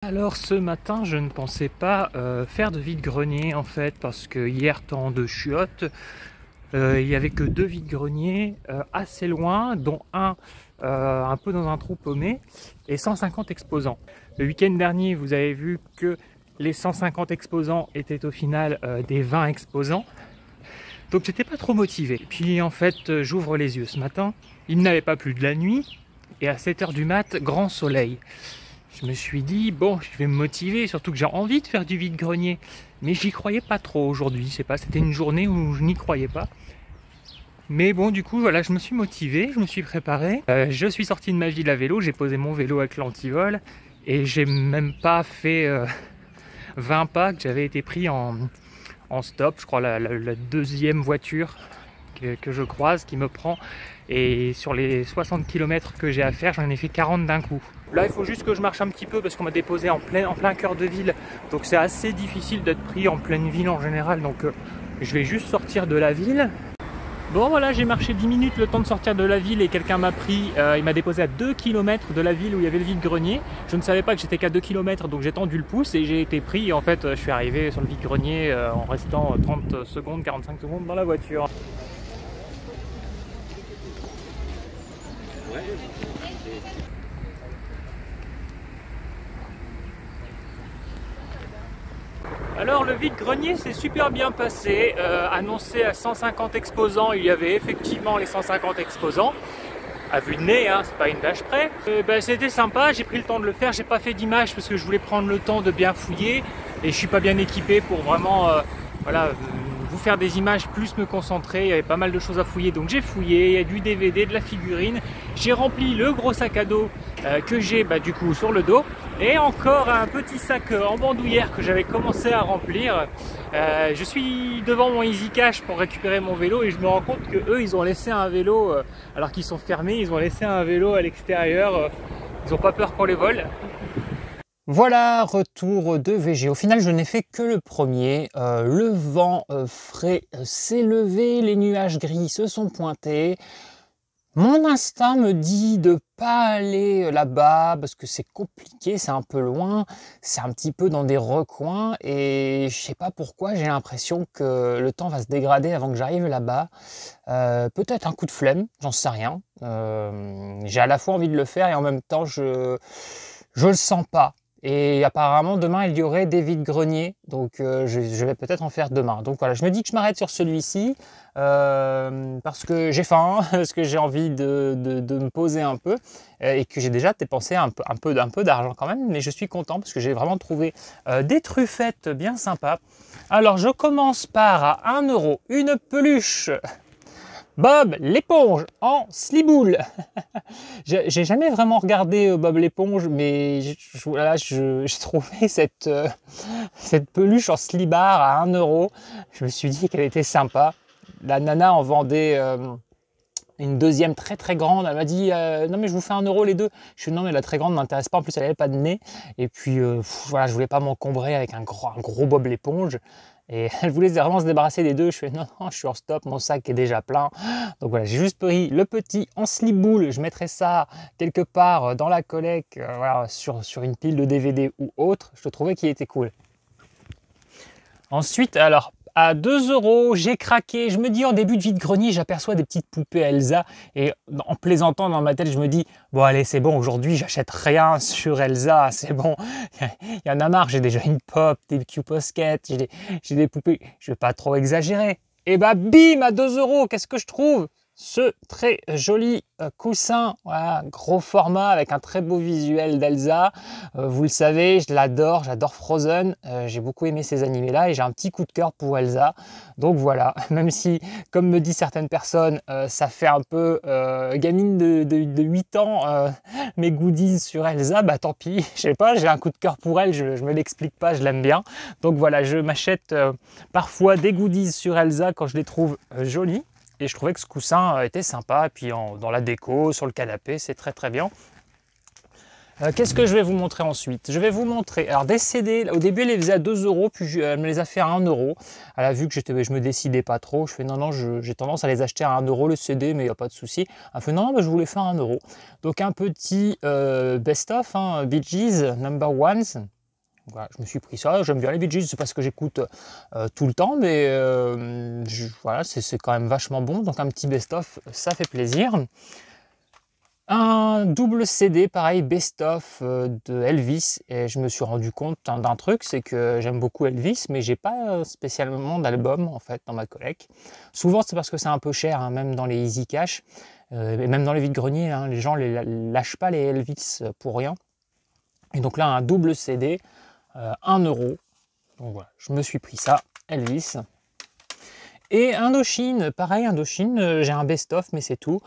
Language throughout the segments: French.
Alors ce matin je ne pensais pas faire de vide-grenier en fait, parce que hier temps de chiottes, il n'y avait que 2 vide-greniers assez loin, dont un peu dans un trou paumé, et 150 exposants. Le week-end dernier vous avez vu que les 150 exposants étaient au final des 20 exposants, donc j'étais pas trop motivé. Puis en fait j'ouvre les yeux ce matin, il n'avait pas plu de la nuit, et à 7 h du mat, grand soleil. Je me suis dit, bon, je vais me motiver, surtout que j'ai envie de faire du vide-grenier. Mais j'y croyais pas trop aujourd'hui, je sais pas, c'était une journée où je n'y croyais pas. Mais bon, du coup, voilà, je me suis motivé, je me suis préparé. Je suis sorti de ma ville à vélo, j'ai posé mon vélo avec l'antivol. Et j'ai même pas fait 20 pas que j'avais été pris en stop. Je crois la deuxième voiture que je croise qui me prend. Et sur les 60 km que j'ai à faire, j'en ai fait 40 d'un coup. Là, il faut juste que je marche un petit peu parce qu'on m'a déposé en plein cœur de ville. Donc c'est assez difficile d'être pris en pleine ville en général. Donc je vais juste sortir de la ville. Bon voilà, j'ai marché 10 minutes le temps de sortir de la ville et quelqu'un m'a pris, il m'a déposé à 2 km de la ville où il y avait le vide-grenier. Je ne savais pas que j'étais qu'à 2 km, donc j'ai tendu le pouce et j'ai été pris. Et en fait, je suis arrivé sur le vide-grenier en restant 30 secondes, 45 secondes dans la voiture. Alors le vide-grenier s'est super bien passé, annoncé à 150 exposants, il y avait effectivement les 150 exposants, à vue de nez, hein, c'est pas une vache près. C'était sympa, j'ai pris le temps de le faire, j'ai pas fait d'image parce que je voulais prendre le temps de bien fouiller et je suis pas bien équipé pour vraiment voilà, vous faire des images, plus me concentrer, il y avait pas mal de choses à fouiller, donc j'ai fouillé, il y a du DVD, de la figurine, j'ai rempli le gros sac à dos que j'ai du coup sur le dos, et encore un petit sac en bandoulière que j'avais commencé à remplir. Je suis devant mon Easy Cash pour récupérer mon vélo et je me rends compte que eux ils ont laissé un vélo, alors qu'ils sont fermés, ils ont laissé un vélo à l'extérieur, ils n'ont pas peur qu'on les vole. Voilà, retour de VG. Au final, je n'ai fait que le premier. Le vent frais s'est levé, les nuages gris se sont pointés. Mon instinct me dit de pas aller là-bas parce que c'est compliqué, c'est un peu loin, c'est un petit peu dans des recoins et je sais pas pourquoi j'ai l'impression que le temps va se dégrader avant que j'arrive là-bas. Peut-être un coup de flemme, j'en sais rien. J'ai à la fois envie de le faire et en même temps je le sens pas. Et apparemment demain il y aurait des vides-greniers, donc je vais peut-être en faire demain. Donc voilà, je me dis que je m'arrête sur celui-ci parce que j'ai faim, parce que j'ai envie de me poser un peu et que j'ai déjà dépensé un peu d'argent quand même, mais je suis content parce que j'ai vraiment trouvé des truffettes bien sympas. Alors je commence par à 1 € une peluche Bob l'éponge en sliboule. J'ai jamais vraiment regardé Bob l'éponge, mais voilà, j'ai trouvé cette peluche en slibard à 1 €. Je me suis dit qu'elle était sympa. La nana en vendait une deuxième très très grande. Elle m'a dit non mais je vous fais 1 € les deux. Je suis non mais la très grande ne m'intéresse pas, en plus elle n'avait pas de nez. Et puis voilà, je voulais pas m'encombrer avec un gros Bob l'éponge. Et elle voulait vraiment se débarrasser des deux. Je fais non, je suis en stop, mon sac est déjà plein. Donc voilà, j'ai juste pris le petit en slip-boule. Je mettrai ça quelque part dans la collecte, voilà, sur une pile de DVD ou autre. Je trouvais qu'il était cool. Ensuite, alors, à 2 €, j'ai craqué. Je me dis en début de vide-grenier, j'aperçois des petites poupées Elsa. Et en plaisantant dans ma tête, je me dis, bon allez, c'est bon, aujourd'hui, j'achète rien sur Elsa, c'est bon. Il y en a marre, j'ai déjà une pop, des Q-Posket, j'ai des poupées. Je vais pas trop exagérer. Et bah bim, à 2 €, qu'est-ce que je trouve? Ce très joli coussin, voilà, gros format avec un très beau visuel d'Elsa. Vous le savez, je l'adore, j'adore Frozen. J'ai beaucoup aimé ces animés-là et j'ai un petit coup de cœur pour Elsa. Donc voilà, même si, comme me disent certaines personnes, ça fait un peu gamine de 8 ans, mes goodies sur Elsa, bah tant pis, je sais pas, j'ai un coup de cœur pour elle, je me l'explique pas, je l'aime bien. Donc voilà, je m'achète parfois des goodies sur Elsa quand je les trouve jolies. Et je trouvais que ce coussin était sympa. Et puis dans la déco, sur le canapé, c'est très très bien. Qu'est-ce que je vais vous montrer ensuite? Je vais vous montrer, alors des CD, au début elle les faisait à 2 euros, puis elle me les a fait à 1 euro. Elle a vu que je me décidais pas trop, je fais non, non, j'ai tendance à les acheter à 1 euro le CD, mais il n'y a pas de souci. Elle fait non, non, bah, je voulais faire 1 euro. Donc un petit best-of, hein, Bee Gees, Number Ones. Voilà, je me suis pris ça, j'aime bien les Bee Gees, c'est pas ce que j'écoute tout le temps, mais voilà, c'est quand même vachement bon. Donc un petit best-of, ça fait plaisir. Un double CD, pareil, best-of de Elvis, et je me suis rendu compte d'un truc, c'est que j'aime beaucoup Elvis, mais j'ai pas spécialement d'album en fait dans ma collecte. Souvent c'est parce que c'est un peu cher, hein, même dans les Easy Cash, et même dans les vides-greniers, hein, les gens lâchent pas les Elvis pour rien. Et donc là, un double CD, 1 euro. Donc voilà, je me suis pris ça, Elvis. Et Indochine, pareil, Indochine, j'ai un best-of, mais c'est tout.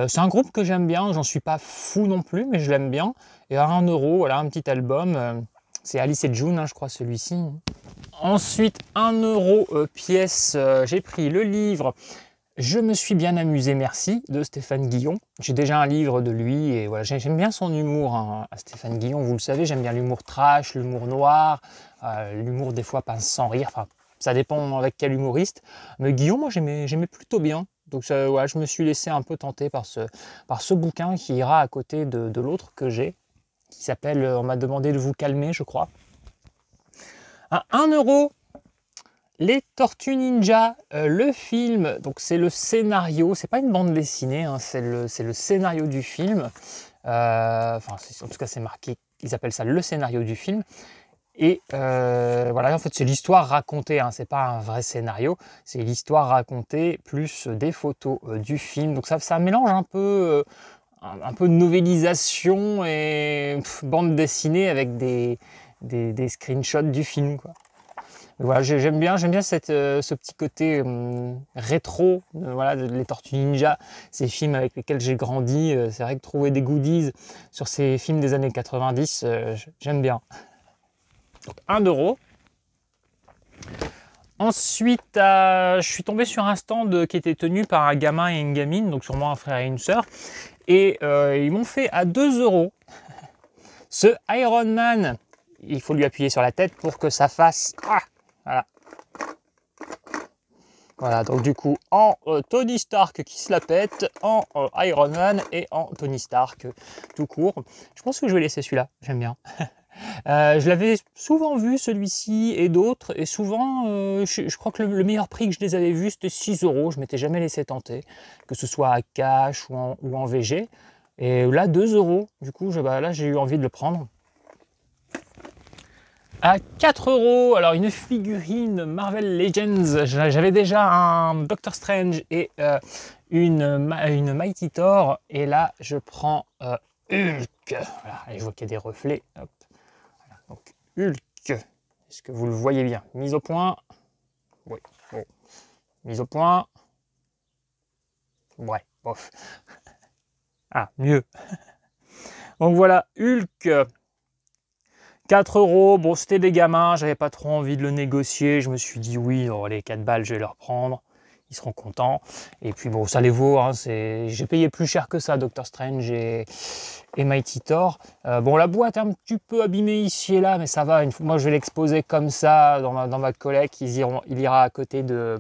C'est un groupe que j'aime bien, j'en suis pas fou non plus, mais je l'aime bien. Et à 1 euro, voilà, un petit album. C'est Alice et June, hein, je crois, celui-ci. Ensuite, 1 euro pièce, j'ai pris le livre Je me suis bien amusé, merci, de Stéphane Guillon. J'ai déjà un livre de lui, et voilà, j'aime bien son humour, hein, à Stéphane Guillon, vous le savez, j'aime bien l'humour trash, l'humour noir, l'humour des fois pince sans rire, enfin, ça dépend avec quel humoriste. Mais Guillon, moi, j'aimais plutôt bien. Donc ça, voilà, je me suis laissé un peu tenter par ce bouquin qui ira à côté de l'autre que j'ai, qui s'appelle On m'a demandé de vous calmer, je crois. À 1 euro, Les Tortues Ninja, le film, donc c'est le scénario, c'est pas une bande dessinée, hein, c'est le scénario du film. Enfin, en tout cas, c'est marqué, ils appellent ça le scénario du film. Et voilà, en fait, c'est l'histoire racontée, hein, c'est pas un vrai scénario, c'est l'histoire racontée plus des photos du film. Donc ça mélange un peu de novélisation et bande dessinée avec des screenshots du film, quoi. Voilà, j'aime bien ce petit côté rétro, voilà, les Tortues Ninja, ces films avec lesquels j'ai grandi. C'est vrai que trouver des goodies sur ces films des années 90, j'aime bien. Donc 1 euro. Ensuite, je suis tombé sur un stand qui était tenu par un gamin et une gamine, donc sûrement un frère et une sœur, et ils m'ont fait à 2 euros ce Iron Man. Il faut lui appuyer sur la tête pour que ça fasse... Ah, voilà. Voilà, donc du coup, en Tony Stark qui se la pète, en Iron Man et en Tony Stark tout court. Je pense que je vais laisser celui-là, j'aime bien. Je l'avais souvent vu celui-ci et d'autres, et souvent, je crois que le meilleur prix que je les avais vus, c'était 6 euros. Je m'étais jamais laissé tenter, que ce soit à cash ou en VG. Et là, 2 euros. Du coup, là, j'ai eu envie de le prendre. À 4 euros, alors une figurine Marvel Legends. J'avais déjà un Doctor Strange et une Mighty Thor. Et là, je prends Hulk. Voilà, et je vois qu'il y a des reflets. Hop. Voilà, donc Hulk. Est-ce que vous le voyez bien? Mise au point. Oui. Bon. Mise au point. Ouais, bof. Ah, mieux. Donc voilà, Hulk. 4 euros, bon c'était des gamins, j'avais pas trop envie de le négocier, je me suis dit oui, oh, les 4 balles je vais leur prendre, ils seront contents. Et puis bon, ça les vaut, hein, j'ai payé plus cher que ça, Doctor Strange et Mighty Thor. Bon, la boîte est un petit peu abîmée ici et là, mais ça va, moi je vais l'exposer comme ça dans ma collecte, il ira à côté de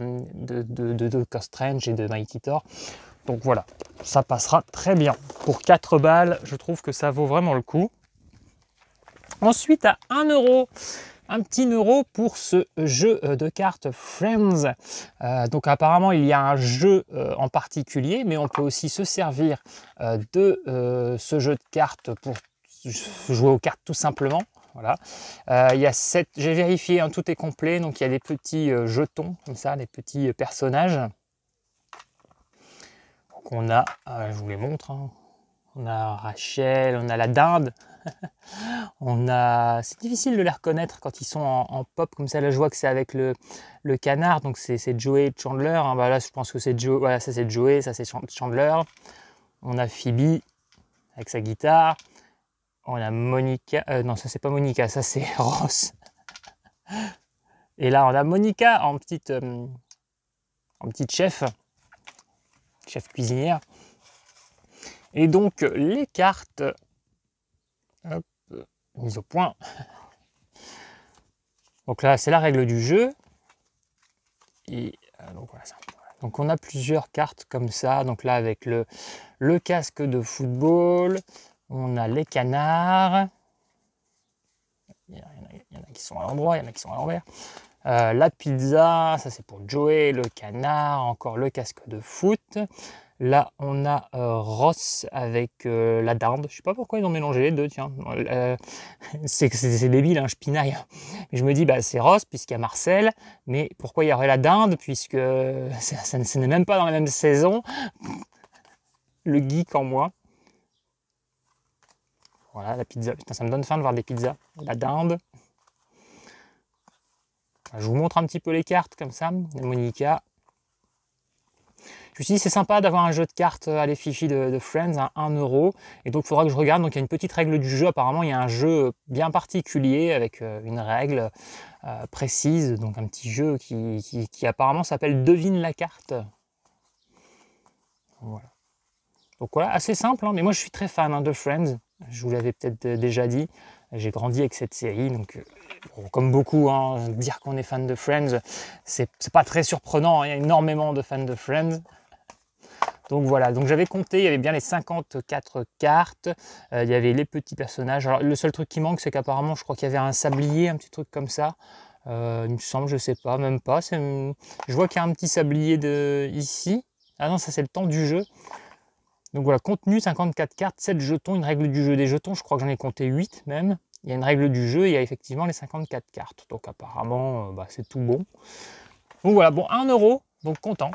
Doctor Strange et de Mighty Thor. Donc voilà, ça passera très bien. Pour 4 balles, je trouve que ça vaut vraiment le coup. Ensuite, à 1 euro, un petit euro pour ce jeu de cartes Friends. Donc apparemment, il y a un jeu en particulier, mais on peut aussi se servir de ce jeu de cartes pour jouer aux cartes tout simplement. Voilà. Il y a 7, j'ai vérifié, hein, tout est complet, donc il y a des petits jetons, comme ça, des petits personnages. Donc on a, je vous les montre, hein. On a Rachel, on a la dinde. C'est difficile de les reconnaître quand ils sont en pop comme ça. Là, je vois que c'est avec le canard, donc c'est Joey Chandler. Hein. Bah, là, je pense que c'est Joey. Voilà, ça c'est Joey, ça c'est Chandler. On a Phoebe avec sa guitare. On a Monica. Non, ça c'est pas Monica, ça c'est Ross. Et là, on a Monica en petite chef cuisinière. Et donc les cartes. Hop. mise au point. Donc là, c'est la règle du jeu. Et donc voilà, donc on a plusieurs cartes comme ça. Donc là, avec le casque de football, on a les canards. Il y en a qui sont à l'endroit, il y en a qui sont à l'envers. La pizza, ça c'est pour Joey, le canard, encore le casque de foot. Là, on a Ross avec la dinde. Je sais pas pourquoi ils ont mélangé les deux, tiens. C'est débile, hein, je pinaille. Mais je me dis, bah, c'est Ross puisqu'il y a Marcel. Mais pourquoi il y aurait la dinde puisque ça n'est même pas dans la même saison. Le geek en moi. Voilà, la pizza. Putain, ça me donne faim de voir des pizzas. La dinde. Je vous montre un petit peu les cartes comme ça. Monica. Je me suis dit, c'est sympa d'avoir un jeu de cartes à l'effigie de Friends à 1 €. Et donc, il faudra que je regarde. Donc, il y a une petite règle du jeu. Apparemment, il y a un jeu bien particulier avec une règle précise. Donc, un petit jeu qui apparemment s'appelle Devine la carte. Voilà. Donc, voilà, assez simple. Hein, mais moi, je suis très fan de Friends. Je vous l'avais peut-être déjà dit. J'ai grandi avec cette série. Donc, bon, comme beaucoup, hein, dire qu'on est fan de Friends, c'est pas très surprenant. Hein, il y a énormément de fans de Friends. Donc voilà, donc j'avais compté, il y avait bien les 54 cartes, il y avait les petits personnages. Alors le seul truc qui manque, c'est qu'apparemment, je crois qu'il y avait un sablier, un petit truc comme ça. Il me semble, je sais pas, même pas. Je vois qu'il y a un petit sablier ici. Ah non, ça c'est le temps du jeu. Donc voilà, contenu 54 cartes, 7 jetons, une règle du jeu des jetons, je crois que j'en ai compté 8 même. Il y a une règle du jeu, il y a effectivement les 54 cartes. Donc apparemment, c'est tout bon. Donc voilà, bon, 1 €, donc content.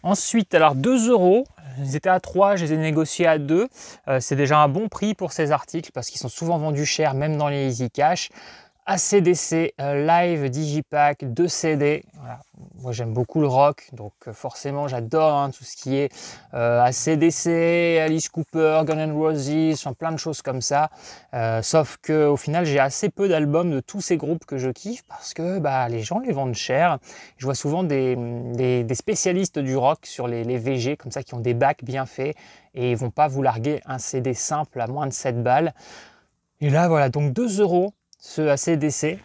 Ensuite, alors 2 €, ils étaient à 3, je les ai négociés à 2. C'est déjà un bon prix pour ces articles parce qu'ils sont souvent vendus cher, même dans les Easy Cash. ACDC Live Digipack 2 CD. Voilà. Moi j'aime beaucoup le rock, donc forcément j'adore tout ce qui est ACDC, Alice Cooper, Guns N' Roses, enfin, plein de choses comme ça. Sauf qu'au final j'ai assez peu d'albums de tous ces groupes que je kiffe parce que les gens les vendent cher. Je vois souvent des spécialistes du rock sur les VG comme ça qui ont des bacs bien faits et ils vont pas vous larguer un CD simple à moins de 7 balles. Et là voilà, donc 2 € ce ACDC.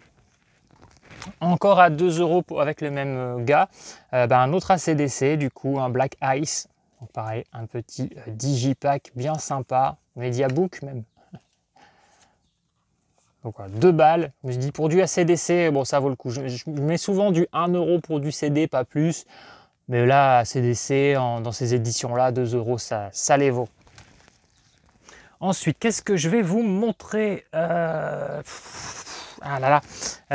Encore à 2 € avec le même gars, un autre ACDC, du coup un Black Ice, donc pareil, un petit digipack bien sympa, Mediabook même. Donc voilà, 2 balles, je me suis dit pour du ACDC, bon ça vaut le coup, je mets souvent du 1 € pour du CD, pas plus, mais là ACDC, dans ces éditions là, 2 €, ça les vaut. Ensuite, qu'est-ce que je vais vous montrer Ah là là,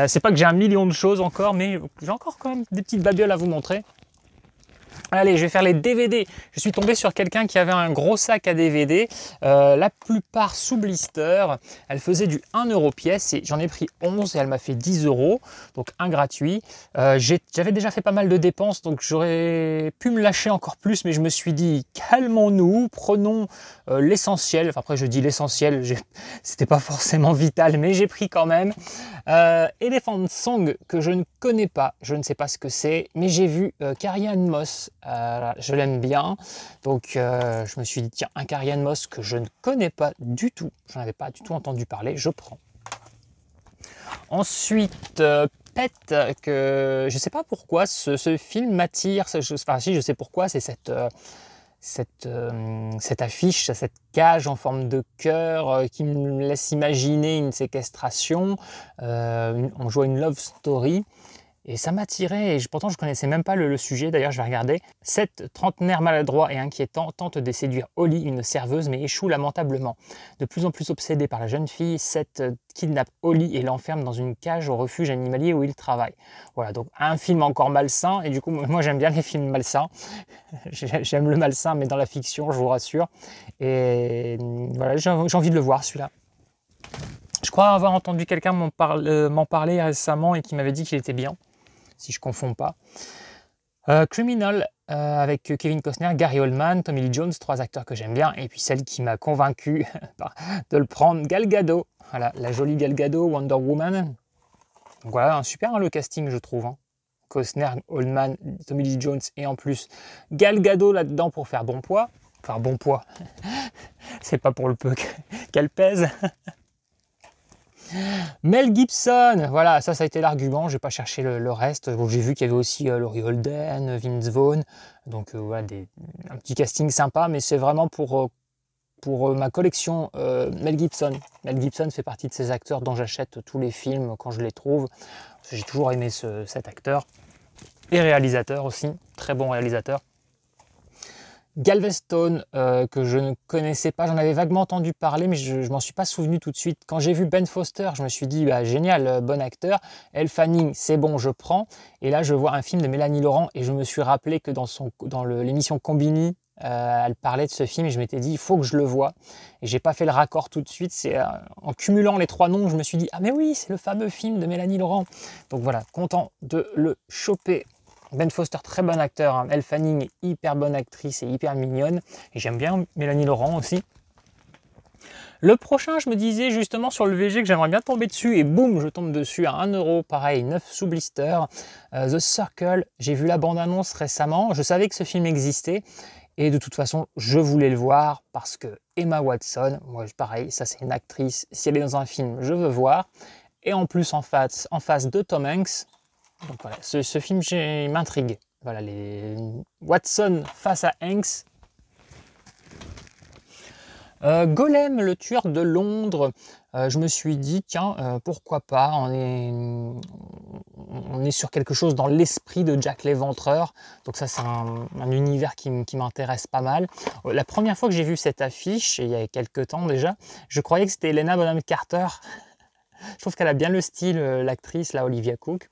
c'est pas que j'ai un million de choses encore, mais j'ai encore quand même des petites babioles à vous montrer. Allez, je vais faire les DVD. Je suis tombé sur quelqu'un qui avait un gros sac à DVD, la plupart sous blister. Elle faisait du 1 € pièce et j'en ai pris 11 et elle m'a fait 10 €, donc un gratuit. J'avais déjà fait pas mal de dépenses, donc j'aurais pu me lâcher encore plus, mais je me suis dit, calmons-nous, prenons l'essentiel. Enfin, après, je dis l'essentiel, c'était pas forcément vital, mais j'ai pris quand même. Elephant Song, que je ne connais pas, je ne sais pas ce que c'est, mais j'ai vu Carrie-Anne Moss. Je l'aime bien, donc je me suis dit tiens, un Carrie-Anne Moss que je ne connais pas du tout, j'en avais pas du tout entendu parler, je prends. Ensuite Pet, que je sais pas pourquoi ce film m'attire, enfin si je sais pourquoi, c'est cette affiche, cette cage en forme de cœur qui me laisse imaginer une séquestration, on joue à une love story. Et ça m'a attiré, et pourtant je ne connaissais même pas le sujet, d'ailleurs je vais regarder. 7 trentenaires maladroits et inquiétants tentent de séduire Holly, une serveuse, mais échouent lamentablement. De plus en plus obsédé par la jeune fille, Seth kidnappe Holly et l'enferme dans une cage au refuge animalier où il travaille. Voilà, donc un film encore malsain, et du coup moi j'aime bien les films malsains. J'aime le malsain, mais dans la fiction, je vous rassure. Et voilà, j'ai envie de le voir celui-là. Je crois avoir entendu quelqu'un m'en parler récemment et qui m'avait dit qu'il était bien, si je ne confonds pas. Criminal, avec Kevin Costner, Gary Oldman, Tommy Lee Jones, 3 acteurs que j'aime bien. Et puis celle qui m'a convaincu de le prendre, Gal Gadot. Voilà, la jolie Gal Gadot, Wonder Woman. Donc voilà, super le casting, je trouve. Costner, Oldman, Tommy Lee Jones et en plus Gal Gadot là-dedans pour faire bon poids. Enfin bon poids. C'est pas pour le peu qu'elle pèse. Mel Gibson, voilà, ça a été l'argument, j'ai pas cherché le reste. J'ai vu qu'il y avait aussi Laurie Holden, Vince Vaughn, donc voilà, un petit casting sympa, mais c'est vraiment pour ma collection Mel Gibson. Mel Gibson fait partie de ces acteurs dont j'achète tous les films quand je les trouve. J'ai toujours aimé cet acteur, et réalisateur aussi, très bon réalisateur. Galveston, que je ne connaissais pas, j'en avais vaguement entendu parler, mais je m'en suis pas souvenu tout de suite. Quand j'ai vu Ben Foster, je me suis dit, bah, génial, bon acteur. Elle Fanning, c'est bon, je prends. Et là, je vois un film de Mélanie Laurent et je me suis rappelé que dans l'émission Combini, elle parlait de ce film et je m'étais dit, il faut que je le voie. Et j'ai pas fait le raccord tout de suite. C'est en cumulant les trois noms, je me suis dit, ah mais oui, c'est le fameux film de Mélanie Laurent. Donc voilà, content de le choper. Ben Foster, très bon acteur, hein. Elle Fanning, hyper bonne actrice et hyper mignonne. Et j'aime bien Mélanie Laurent aussi. Le prochain, je me disais justement sur le VG que j'aimerais bien tomber dessus. Et boum, je tombe dessus à 1 €, pareil, 9 sous blister. The Circle, j'ai vu la bande-annonce récemment. Je savais que ce film existait. Et de toute façon, je voulais le voir parce que Emma Watson, moi pareil, ça c'est une actrice. Si elle est dans un film, je veux voir. Et en plus en face de Tom Hanks. Donc voilà, ce film m'intrigue. Voilà, les Watson face à Hanks. Golem, le tueur de Londres. Je me suis dit, tiens, pourquoi pas, on est sur quelque chose dans l'esprit de Jack l'Éventreur. Donc ça, c'est un univers qui m'intéresse pas mal. La première fois que j'ai vu cette affiche, il y a quelques temps déjà, je croyais que c'était Helena Bonham Carter. Je trouve qu'elle a bien le style, l'actrice, là, Olivia Cooke.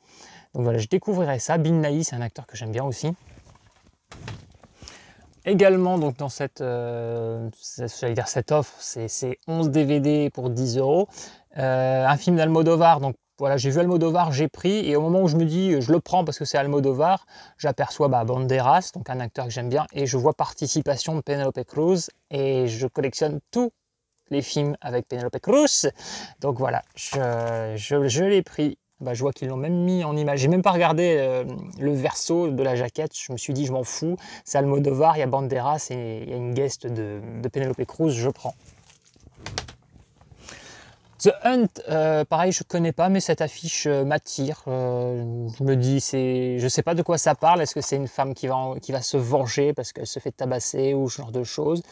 Donc voilà, je découvrirai ça. Bill Nighy, c'est un acteur que j'aime bien aussi. Également, donc dans cette offre, c'est 11 DVD pour 10 €. Un film d'Almodovar, donc voilà, j'ai vu Almodovar, j'ai pris, et au moment où je me dis, je le prends parce que c'est Almodovar, j'aperçois Banderas, donc un acteur que j'aime bien, et je vois participation de Penélope Cruz, et je collectionne tous les films avec Penélope Cruz. Donc voilà, je l'ai pris. Bah, je vois qu'ils l'ont même mis en image. J'ai même pas regardé le verso de la jaquette. Je me suis dit, je m'en fous. C'est Almodovar, il y a Banderas et il y a une guest de Penélope Cruz, je prends. The Hunt, pareil, je connais pas, mais cette affiche m'attire. Je me dis, je sais pas de quoi ça parle. Est-ce que c'est une femme qui va se venger parce qu'elle se fait tabasser ou ce genre de choses?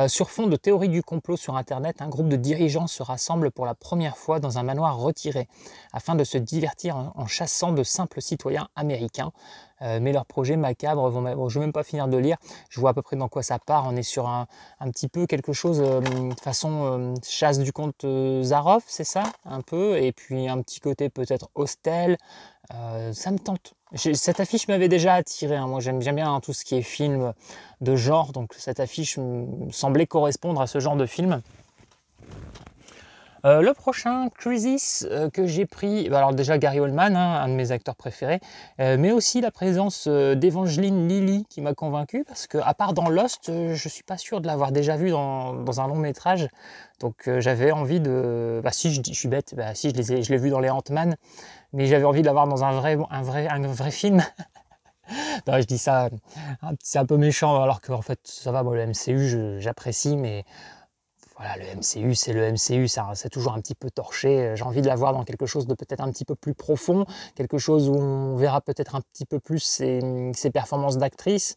Sur fond de théorie du complot sur Internet, un groupe de dirigeants se rassemble pour la première fois dans un manoir retiré afin de se divertir en chassant de simples citoyens américains. Mais leurs projets macabres je ne vais même pas finir de lire. Je vois à peu près dans quoi ça part. On est sur un petit peu quelque chose façon chasse du comte Zaroff, c'est ça? Un peu. Et puis un petit côté peut-être hostel. Ça me tente. Cette affiche m'avait déjà attiré, hein. Moi j'aime bien tout ce qui est film de genre, donc cette affiche me semblait correspondre à ce genre de film. Le prochain, Crisis, que j'ai pris, alors déjà Gary Oldman, hein, un de mes acteurs préférés, mais aussi la présence d'Evangeline Lilly qui m'a convaincu, parce que à part dans Lost, je suis pas sûr de l'avoir déjà vu dans un long métrage, donc j'avais envie de... Bah si, je suis bête, bah si, je l'ai vu dans les Ant-Man, mais j'avais envie de l'avoir dans un vrai film. Non, je dis ça, c'est un peu méchant, alors qu'en fait ça va, moi le MCU j'apprécie, mais... Voilà, le MCU, c'est le MCU, c'est toujours un petit peu torché. J'ai envie de la voir dans quelque chose de peut-être un petit peu plus profond, quelque chose où on verra peut-être un petit peu plus ses performances d'actrice.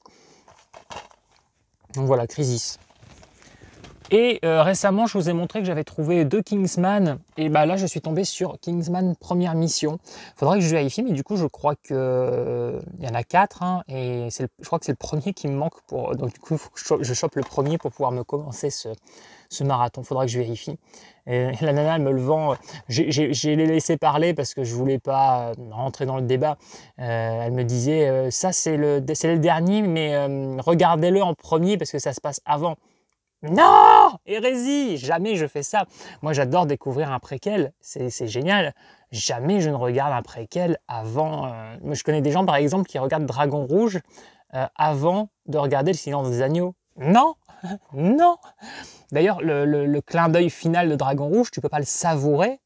Donc voilà, Crisis. Et récemment, je vous ai montré que j'avais trouvé 2 Kingsman, et bah là je suis tombé sur Kingsman Première Mission. Faudrait que je vérifie, mais du coup je crois que il y en a 4, hein, et je crois que c'est le premier qui me manque pour. Donc du coup, il faut que je chope le premier pour pouvoir me commencer ce marathon. Faudra que je vérifie. Et la nana, elle me le vend. J'ai laissé parler parce que je voulais pas rentrer dans le débat. Elle me disait ça c'est le dernier, mais regardez-le en premier parce que ça se passe avant. Non! Hérésie! Jamais je fais ça. Moi, j'adore découvrir un préquel. C'est génial. Jamais je ne regarde un préquel avant... Moi, je connais des gens, par exemple, qui regardent Dragon Rouge avant de regarder Le Silence des Agneaux. Non! Non! D'ailleurs, le clin d'œil final de Dragon Rouge, tu ne peux pas le savourer.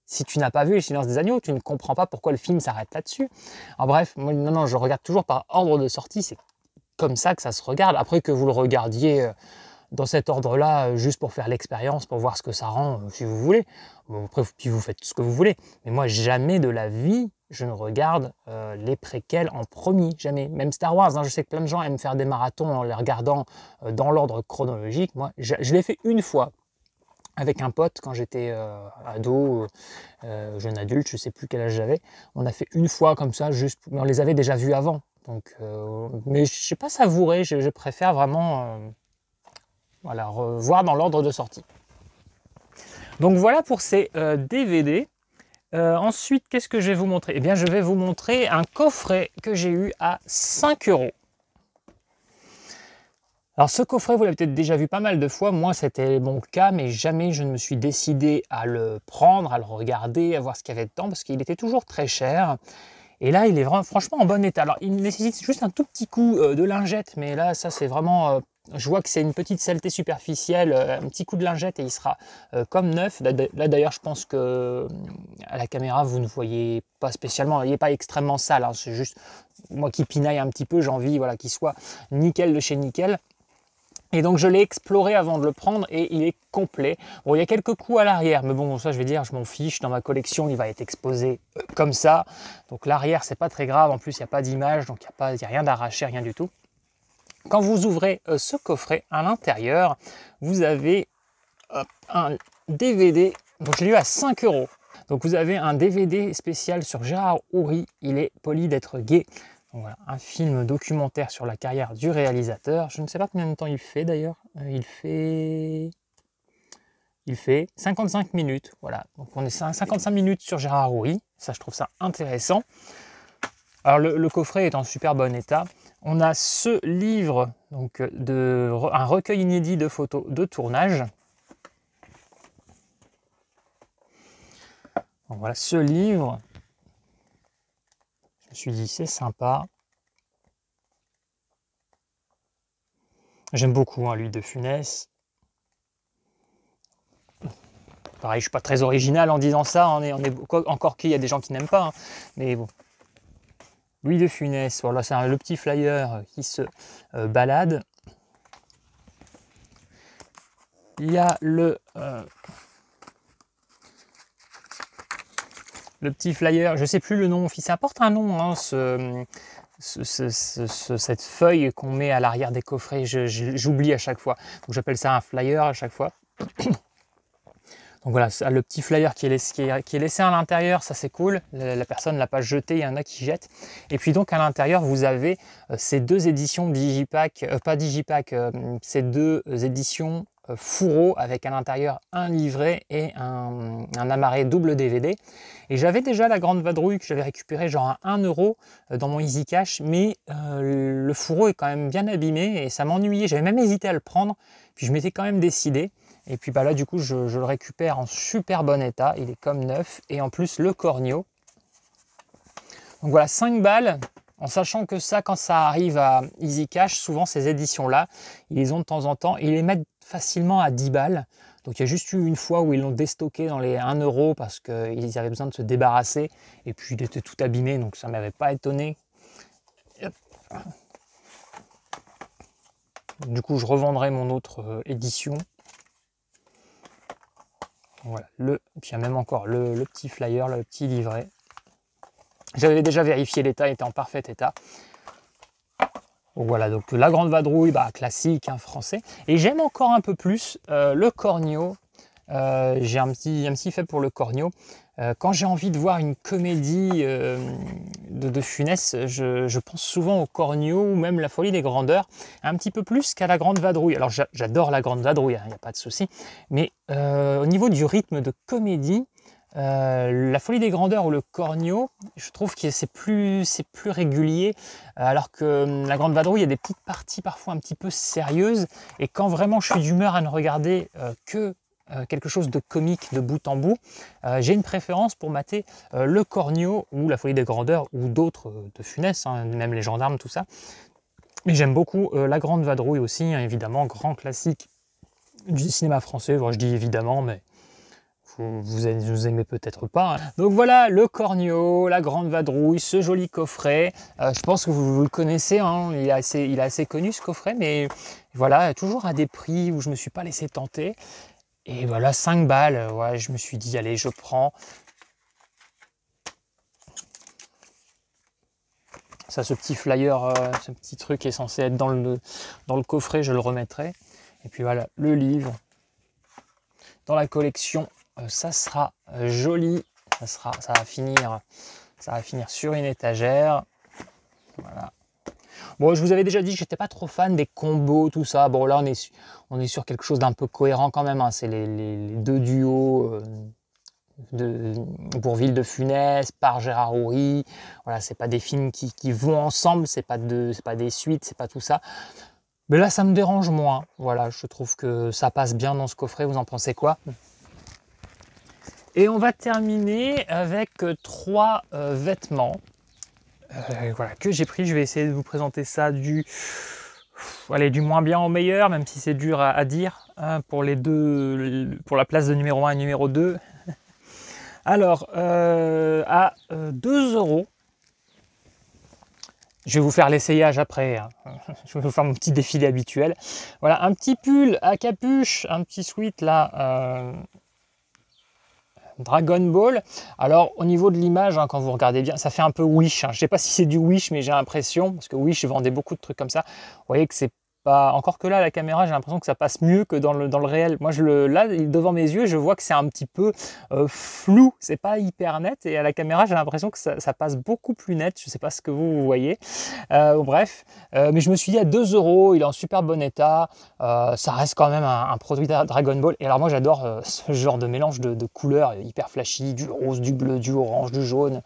Si tu n'as pas vu Le Silence des Agneaux, tu ne comprends pas pourquoi le film s'arrête là-dessus. En bref, moi, non, je regarde toujours par ordre de sortie. C'est comme ça que ça se regarde. Après que vous le regardiez... dans cet ordre-là, juste pour faire l'expérience, pour voir ce que ça rend, si vous voulez. Bon, après, puis vous faites ce que vous voulez. Mais moi, jamais de la vie, je ne regarde les préquels en premier, jamais. Même Star Wars, hein, je sais que plein de gens aiment faire des marathons en les regardant dans l'ordre chronologique. Moi, je l'ai fait une fois avec un pote quand j'étais ado, jeune adulte, je ne sais plus quel âge j'avais. On a fait une fois comme ça, juste, mais on les avait déjà vus avant. Donc, mais je ne sais pas savourer, je préfère vraiment voilà, revoir dans l'ordre de sortie. Donc voilà pour ces DVD. Ensuite, qu'est-ce que je vais vous montrer? Eh bien, je vais vous montrer un coffret que j'ai eu à 5 €. Alors ce coffret, vous l'avez peut-être déjà vu pas mal de fois. Moi, c'était mon cas, mais jamais je ne me suis décidé à le prendre, à le regarder, à voir ce qu'il y avait dedans, parce qu'il était toujours très cher. Et là, il est vraiment, franchement en bon état. Alors, il nécessite juste un tout petit coup de lingette, mais là, ça, c'est vraiment... je vois que c'est une petite saleté superficielle, un petit coup de lingette et il sera comme neuf. Là, d'ailleurs, je pense que à la caméra, vous ne voyez pas spécialement. Il n'est pas extrêmement sale, hein, c'est juste moi qui pinaille un petit peu. J'ai envie voilà, qu'il soit nickel de chez nickel. Et donc je l'ai exploré avant de le prendre et il est complet. Bon, il y a quelques coups à l'arrière, mais bon, ça je vais dire, je m'en fiche. Dans ma collection, il va être exposé comme ça. Donc l'arrière, c'est pas très grave. En plus, il n'y a pas d'image, donc il n'y a rien d'arraché, rien du tout. Quand vous ouvrez ce coffret, à l'intérieur, vous avez un DVD. Donc je l'ai eu à 5 €. Donc vous avez un DVD spécial sur Gérard Houry. Il est poli d'être gay. Donc voilà, un film documentaire sur la carrière du réalisateur. Je ne sais pas combien de temps il fait d'ailleurs. Il fait 55 minutes. Voilà, donc on est 55 minutes sur Gérard Houry. Ça, je trouve ça intéressant. Alors le coffret est en super bon état. On a ce livre, donc un recueil inédit de photos de tournage. Donc voilà, ce livre. Je me suis dit, c'est sympa. J'aime beaucoup hein, l'huile de Funès. Pareil, je ne suis pas très original en disant ça. Encore qu'il y a des gens qui n'aiment pas. Hein, mais bon. L'huile de Funès, voilà, c'est le petit flyer qui se balade. Il y a le petit flyer, je ne sais plus le nom, ça porte un nom, hein, cette feuille qu'on met à l'arrière des coffrets, j'oublie à chaque fois. Donc j'appelle ça un flyer à chaque fois. Donc voilà, le petit flyer qui est laissé à l'intérieur, ça c'est cool. La personne ne l'a pas jeté, il y en a qui jettent. Et puis donc à l'intérieur, vous avez ces deux éditions Digipack, pas Digipack, ces deux éditions fourreau avec à l'intérieur un livret et un amarré double DVD. Et j'avais déjà la grande vadrouille que j'avais récupérée genre à 1 € dans mon Easy Cash, mais le fourreau est quand même bien abîmé et ça m'ennuyait. J'avais même hésité à le prendre, puis je m'étais quand même décidé. Et puis bah là du coup je le récupère en super bon état, il est comme neuf et en plus le corneau. Donc voilà, 5 balles, en sachant que ça quand ça arrive à Easy Cash, souvent ces éditions là, ils les ont de temps en temps, ils les mettent facilement à 10 balles. Donc il y a juste eu une fois où ils l'ont déstocké dans les 1 € parce qu'ils avaient besoin de se débarrasser et puis il était tout abîmé donc ça ne m'avait pas étonné. Du coup je revendrai mon autre édition. Voilà, puis il y a même encore le petit flyer, le petit livret. J'avais déjà vérifié l'état, il était en parfait état. Donc voilà, donc la grande vadrouille, bah, classique, hein, français. Et j'aime encore un peu plus le corneau. J'ai un petit fait pour le corneau. Quand j'ai envie de voir une comédie de Funès, je pense souvent au corneau ou même la folie des grandeurs, un petit peu plus qu'à la grande vadrouille. Alors j'adore la grande vadrouille, il n'y a pas de souci, mais au niveau du rythme de comédie, la folie des grandeurs ou le corneau, je trouve que c'est plus régulier, alors que la grande vadrouille, il y a des petites parties parfois un petit peu sérieuses, et quand vraiment je suis d'humeur à ne regarder que quelque chose de comique de bout en bout, j'ai une préférence pour mater le corneau ou la folie des grandeurs ou d'autres de Funès, hein, même les gendarmes, tout ça. Mais j'aime beaucoup la grande vadrouille aussi, hein, évidemment, grand classique du cinéma français. Bon, je dis évidemment, mais vous aimez peut-être pas. Hein. Donc voilà, le Cornio, la Grande Vadrouille, ce joli coffret. Je pense que vous le connaissez, hein, il est assez connu ce coffret, mais voilà, toujours à des prix où je me suis pas laissé tenter. Et voilà, 5 balles, ouais, je me suis dit, allez, je prends. Ça, ce petit flyer, ce petit truc est censé être dans le coffret, je le remettrai. Et puis voilà, le livre dans la collection, ça sera joli, ça va finir sur une étagère. Voilà. Bon, je vous avais déjà dit que j'étais pas trop fan des combos, tout ça. Bon, là, on est sur quelque chose d'un peu cohérent quand même. Hein. C'est les deux duos de Bourvil de Funès par Gérard Houry. Voilà, c'est pas des films qui vont ensemble, c'est pas des suites, c'est pas tout ça. Mais là, ça me dérange moins. Voilà, je trouve que ça passe bien dans ce coffret. Vous en pensez quoi? Et on va terminer avec 3 vêtements voilà, que j'ai pris. Je vais essayer de vous présenter ça du moins bien au meilleur, même si c'est dur à dire, hein, pour les deux, pour la place de numéro 1 et numéro 2. Alors, à 2 €, je vais vous faire l'essayage après, hein. Je vais vous faire mon petit défilé habituel. Voilà, un petit pull à capuche, un petit sweat là, Dragon Ball. Alors au niveau de l'image, hein, quand vous regardez bien, ça fait un peu Wish, hein. Je ne sais pas si c'est du Wish, mais j'ai l'impression, parce que Wish vendait beaucoup de trucs comme ça, vous voyez que c'est pas... Encore que là, à la caméra, j'ai l'impression que ça passe mieux que dans le réel. Moi, là, devant mes yeux, je vois que c'est un petit peu flou, c'est pas hyper net, et à la caméra, j'ai l'impression que ça passe beaucoup plus net. Je sais pas ce que vous voyez. Bref, mais je me suis dit à 2 €, il est en super bon état, ça reste quand même un produit Dragon Ball. Et alors moi, j'adore ce genre de mélange de couleurs hyper flashy, du rose, du bleu, du orange, du jaune.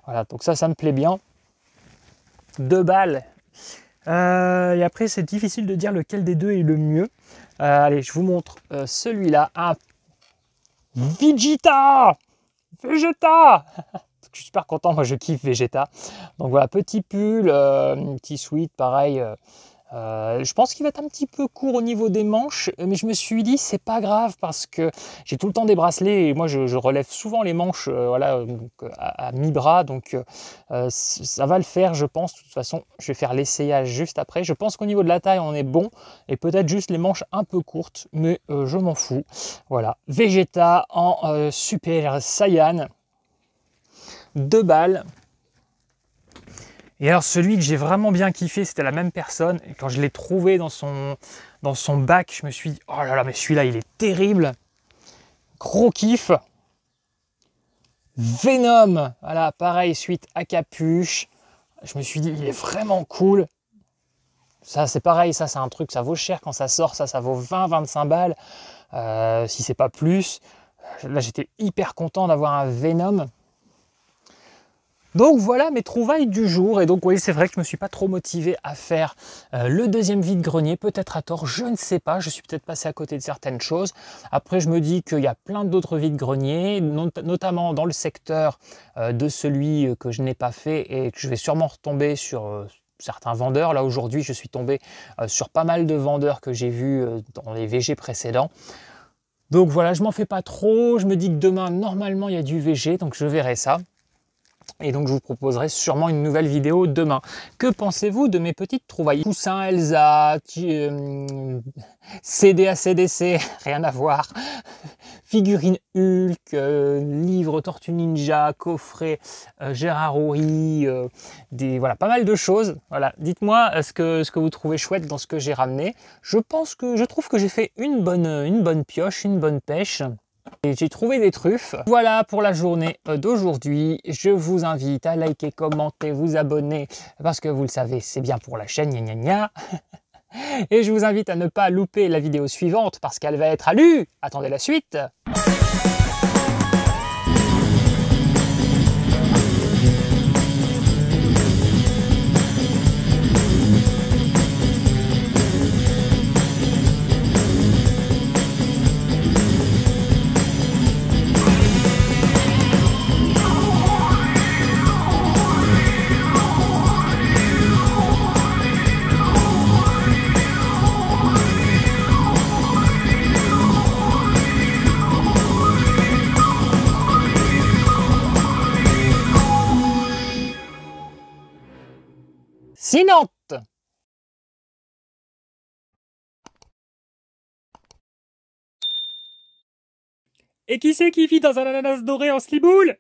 Voilà, donc ça me plaît bien. 2 balles. Et après, c'est difficile de dire lequel des deux est le mieux. Allez, je vous montre celui-là. Un Vegeta. Je suis super content, moi je kiffe Vegeta. Donc voilà, petit pull, petit sweat, pareil. Je pense qu'il va être un petit peu court au niveau des manches, mais je me suis dit c'est pas grave parce que j'ai tout le temps des bracelets et moi je relève souvent les manches voilà, à mi-bras, donc ça va le faire je pense. De toute façon je vais faire l'essayage juste après. Je pense qu'au niveau de la taille on est bon et peut-être juste les manches un peu courtes, mais je m'en fous. Voilà, Vegeta en Super Saiyan, 2 balles. Et alors celui que j'ai vraiment bien kiffé, c'était la même personne. Et quand je l'ai trouvé dans son bac, je me suis dit, oh là là, mais celui-là, il est terrible. Gros kiff. Venom, voilà, pareil, suite à capuche. Je me suis dit, il est vraiment cool. Ça, c'est pareil, ça, c'est un truc, ça vaut cher quand ça sort. Ça vaut 20-25 balles, si c'est pas plus. Là, j'étais hyper content d'avoir un Venom. Donc voilà mes trouvailles du jour. Et donc oui, c'est vrai que je ne me suis pas trop motivé à faire le deuxième vide-grenier, peut-être à tort, je ne sais pas, je suis peut-être passé à côté de certaines choses. Après je me dis qu'il y a plein d'autres vide-greniers, notamment dans le secteur de celui que je n'ai pas fait et que je vais sûrement retomber sur certains vendeurs. Là aujourd'hui je suis tombé sur pas mal de vendeurs que j'ai vus dans les VG précédents. Donc voilà, je m'en fais pas trop, je me dis que demain normalement il y a du VG, donc je verrai ça. Et donc je vous proposerai sûrement une nouvelle vidéo demain. Que pensez-vous de mes petites trouvailles? Poussin Elsa, CD à CDC, rien à voir. Figurine Hulk, livre Tortue Ninja, coffret Gérard Houry, voilà, pas mal de choses. Voilà, dites-moi ce que vous trouvez chouette dans ce que j'ai ramené. Je trouve que j'ai fait une bonne pioche, une bonne pêche. Et j'ai trouvé des truffes. Voilà pour la journée d'aujourd'hui. Je vous invite à liker, commenter, vous abonner, parce que vous le savez, c'est bien pour la chaîne, gna gna gna. Et je vous invite à ne pas louper la vidéo suivante, parce qu'elle va être à lu. Attendez la suite. Sinante. Et qui c'est qui vit dans un ananas doré en sliboule?